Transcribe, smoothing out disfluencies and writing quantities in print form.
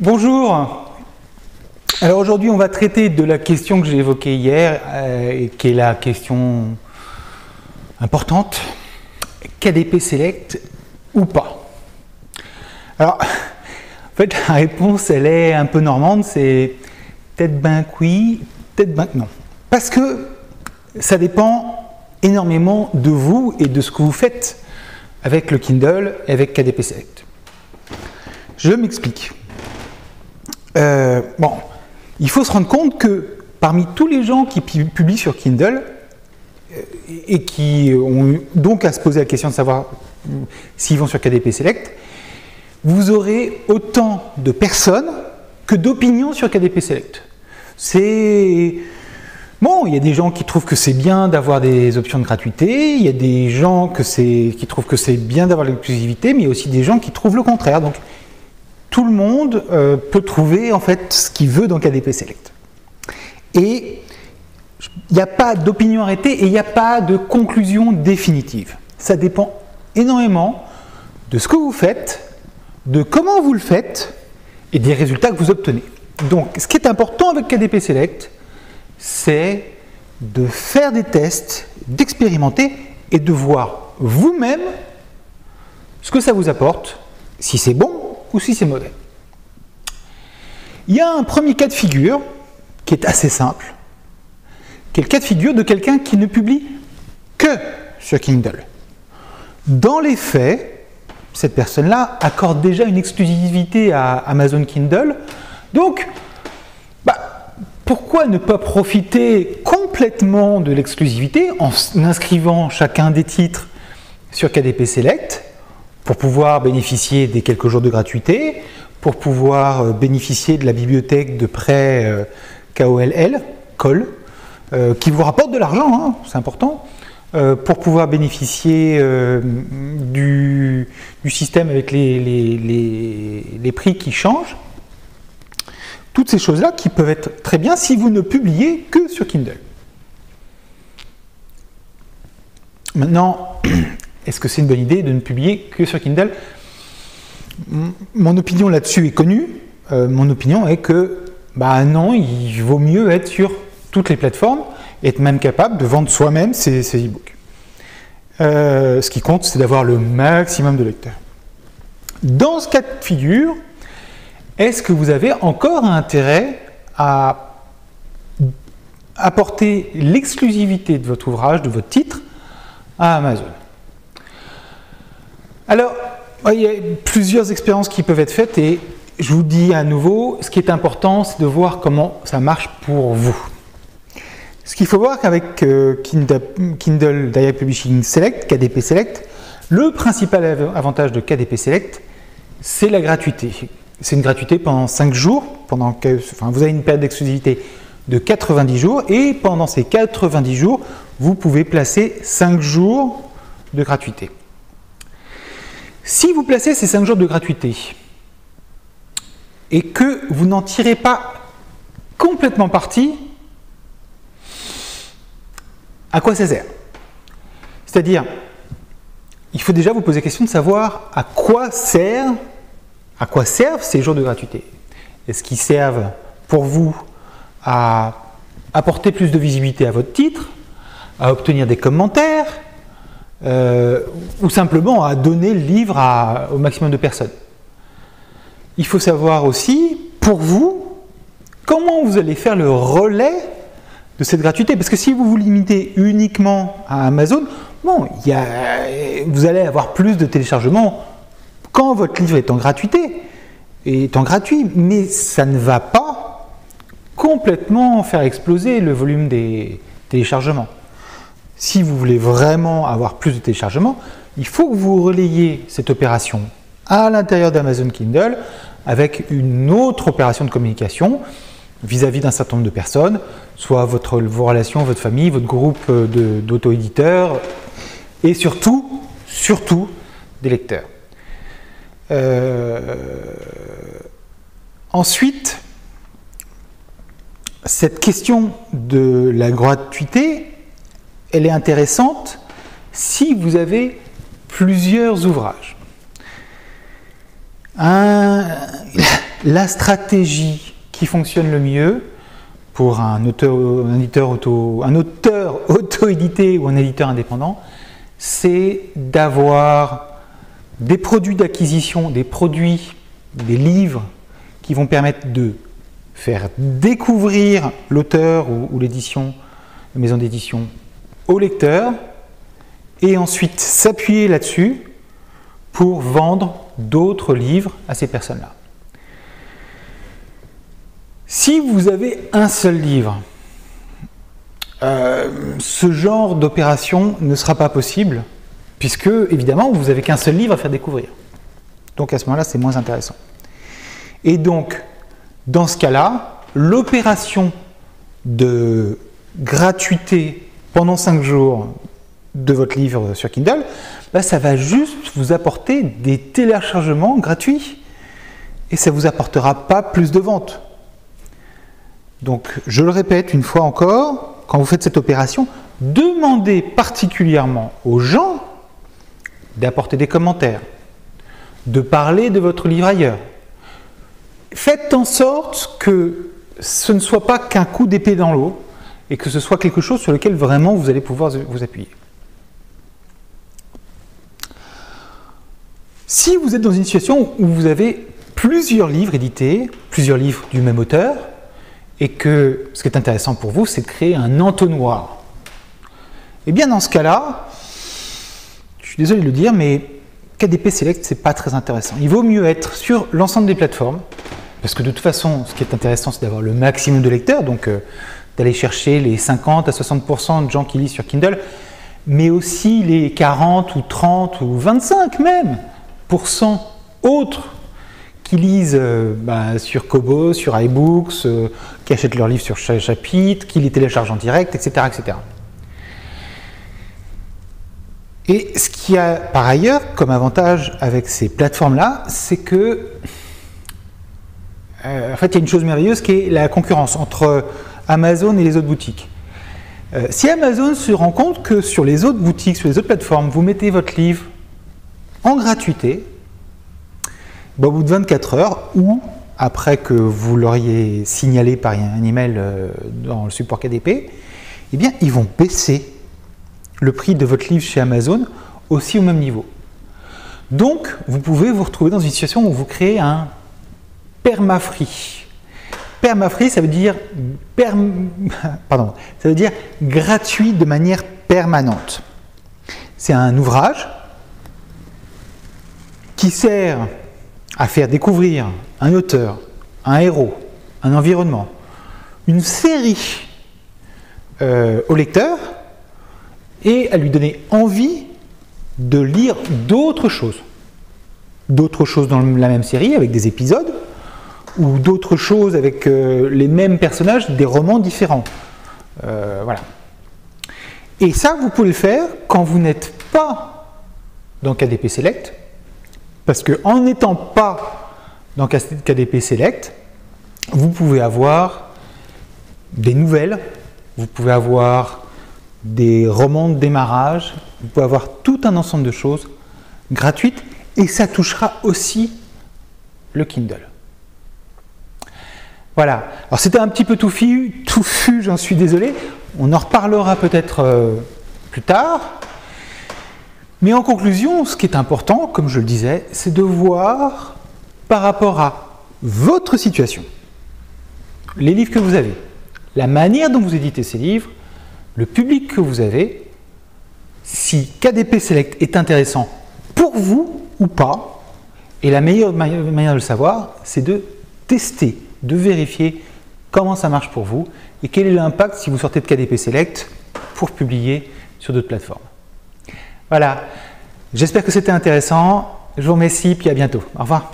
Bonjour. Alors aujourd'hui, on va traiter de la question que j'ai évoquée hier, et qui est la question importante. KDP Select ou pas? Alors, en fait, la réponse, elle est un peu normande, c'est peut-être ben que oui, peut-être ben que non. Parce que ça dépend énormément de vous et de ce que vous faites avec le Kindle et avec KDP Select. Je m'explique. Bon, il faut se rendre compte que parmi tous les gens qui publient sur Kindle et qui ont donc à se poser la question de savoir s'ils vont sur KDP Select, vous aurez autant de personnes que d'opinions sur KDP Select. C'est... Bon, il y a des gens qui trouvent que c'est bien d'avoir des options de gratuité, il y a des gens qui trouvent que c'est bien d'avoir l'exclusivité, mais il y a aussi des gens qui trouvent le contraire. Donc, tout le monde peut trouver en fait ce qu'il veut dans KDP Select. Et il n'y a pas d'opinion arrêtée et il n'y a pas de conclusion définitive. Ça dépend énormément de ce que vous faites, de comment vous le faites et des résultats que vous obtenez. Donc, ce qui est important avec KDP Select, c'est de faire des tests, d'expérimenter et de voir vous-même ce que ça vous apporte, si c'est bon ou si c'est mauvais. Il y a un premier cas de figure qui est assez simple, qui est le cas de figure de quelqu'un qui ne publie que sur Kindle. Dans les faits, cette personne-là accorde déjà une exclusivité à Amazon Kindle, donc pourquoi ne pas profiter complètement de l'exclusivité en inscrivant chacun des titres sur KDP Select pour pouvoir bénéficier des quelques jours de gratuité, pour pouvoir bénéficier de la bibliothèque de prêt KOLL, qui vous rapporte de l'argent, hein, c'est important, pour pouvoir bénéficier du système avec les prix qui changent. Toutes ces choses-là qui peuvent être très bien si vous ne publiez que sur Kindle. Maintenant, est-ce que c'est une bonne idée de ne publier que sur Kindle? Mon opinion là-dessus est connue. Mon opinion est que, non, il vaut mieux être sur toutes les plateformes et être même capable de vendre soi-même ses e-books. Ce qui compte, c'est d'avoir le maximum de lecteurs. Dans ce cas de figure, est-ce que vous avez encore intérêt à apporter l'exclusivité de votre ouvrage, de votre titre, à Amazon? Alors, il y a plusieurs expériences qui peuvent être faites et je vous dis à nouveau, ce qui est important, c'est de voir comment ça marche pour vous. Ce qu'il faut voir qu'avec Kindle Direct Publishing Select, KDP Select, le principal avantage de KDP Select, c'est la gratuité. C'est une gratuité pendant 5 jours, vous avez une période d'exclusivité de 90 jours et pendant ces 90 jours, vous pouvez placer 5 jours de gratuité. Si vous placez ces 5 jours de gratuité et que vous n'en tirez pas complètement parti, à quoi ça sert? C'est-à-dire, il faut déjà vous poser la question de savoir à quoi servent ces jours de gratuité. Est-ce qu'ils servent pour vous à apporter plus de visibilité à votre titre, à obtenir des commentaires, ou simplement à donner le livre au maximum de personnes? Il faut savoir aussi, pour vous, comment vous allez faire le relais de cette gratuité. Parce que si vous vous limitez uniquement à Amazon, vous allez avoir plus de téléchargements quand votre livre est en gratuité, mais ça ne va pas complètement faire exploser le volume des téléchargements. Si vous voulez vraiment avoir plus de téléchargements, il faut que vous relayiez cette opération à l'intérieur d'Amazon Kindle avec une autre opération de communication vis-à-vis d'un certain nombre de personnes, soit vos relations, votre famille, votre groupe d'auto-éditeurs et surtout des lecteurs. Ensuite, cette question de la gratuité, elle est intéressante si vous avez plusieurs ouvrages. La stratégie qui fonctionne le mieux pour un auteur auto-édité ou un éditeur indépendant, c'est d'avoir des produits d'acquisition, des livres qui vont permettre de faire découvrir l'auteur ou l'édition, la maison d'édition au lecteur, et ensuite s'appuyer là-dessus pour vendre d'autres livres à ces personnes-là. Si vous avez un seul livre, ce genre d'opération ne sera pas possible, puisque, évidemment, vous n'avez qu'un seul livre à faire découvrir. Donc, à ce moment-là, c'est moins intéressant. Et donc, dans ce cas-là, l'opération de gratuité pendant 5 jours de votre livre sur Kindle, ça va juste vous apporter des téléchargements gratuits. Et ça ne vous apportera pas plus de ventes. Donc, je le répète une fois encore, quand vous faites cette opération, demandez particulièrement aux gens d'apporter des commentaires, de parler de votre livre ailleurs. Faites en sorte que ce ne soit pas qu'un coup d'épée dans l'eau et que ce soit quelque chose sur lequel vraiment vous allez pouvoir vous appuyer. Si vous êtes dans une situation où vous avez plusieurs livres édités, plusieurs livres du même auteur, et que ce qui est intéressant pour vous, c'est de créer un entonnoir. Et bien dans ce cas-là, je suis désolé de le dire, mais KDP Select, c'est pas très intéressant. Il vaut mieux être sur l'ensemble des plateformes, parce que de toute façon, ce qui est intéressant, c'est d'avoir le maximum de lecteurs, donc d'aller chercher les 50 à 60% de gens qui lisent sur Kindle, mais aussi les 40 ou 30 ou 25 même % autres qui lisent sur Kobo, sur iBooks, qui achètent leurs livres sur chapitre, qui les téléchargent en direct, etc., etc. Et ce qu'il y a par ailleurs comme avantage avec ces plateformes-là, c'est que en fait, il y a une chose merveilleuse qui est la concurrence entre Amazon et les autres boutiques. Si Amazon se rend compte que sur les autres boutiques, sur les autres plateformes, vous mettez votre livre en gratuité, au bout de 24 heures, ou après que vous l'auriez signalé par un email dans le support KDP, eh bien, ils vont baisser le prix de votre livre chez Amazon aussi au même niveau. Donc, vous pouvez vous retrouver dans une situation où vous créez un permafree. Permafree, ça veut dire gratuit de manière permanente. C'est un ouvrage qui sert à faire découvrir un auteur, un héros, un environnement, une série au lecteur et à lui donner envie de lire d'autres choses. D'autres choses dans la même série avec des épisodes ou d'autres choses avec les mêmes personnages, des romans différents. Voilà. Et ça, vous pouvez le faire quand vous n'êtes pas dans KDP Select, parce qu'en n'étant pas dans KDP Select, vous pouvez avoir des nouvelles, vous pouvez avoir des romans de démarrage, vous pouvez avoir tout un ensemble de choses gratuites, et ça touchera aussi le Kindle. Voilà. Alors c'était un petit peu touffu, j'en suis désolé. On en reparlera peut-être plus tard. Mais en conclusion, ce qui est important, comme je le disais, c'est de voir par rapport à votre situation, les livres que vous avez, la manière dont vous éditez ces livres, le public que vous avez, si KDP Select est intéressant pour vous ou pas. Et la meilleure manière de le savoir, c'est de tester, de vérifier comment ça marche pour vous et quel est l'impact si vous sortez de KDP Select pour publier sur d'autres plateformes. Voilà, j'espère que c'était intéressant. Je vous remercie, puis à bientôt. Au revoir.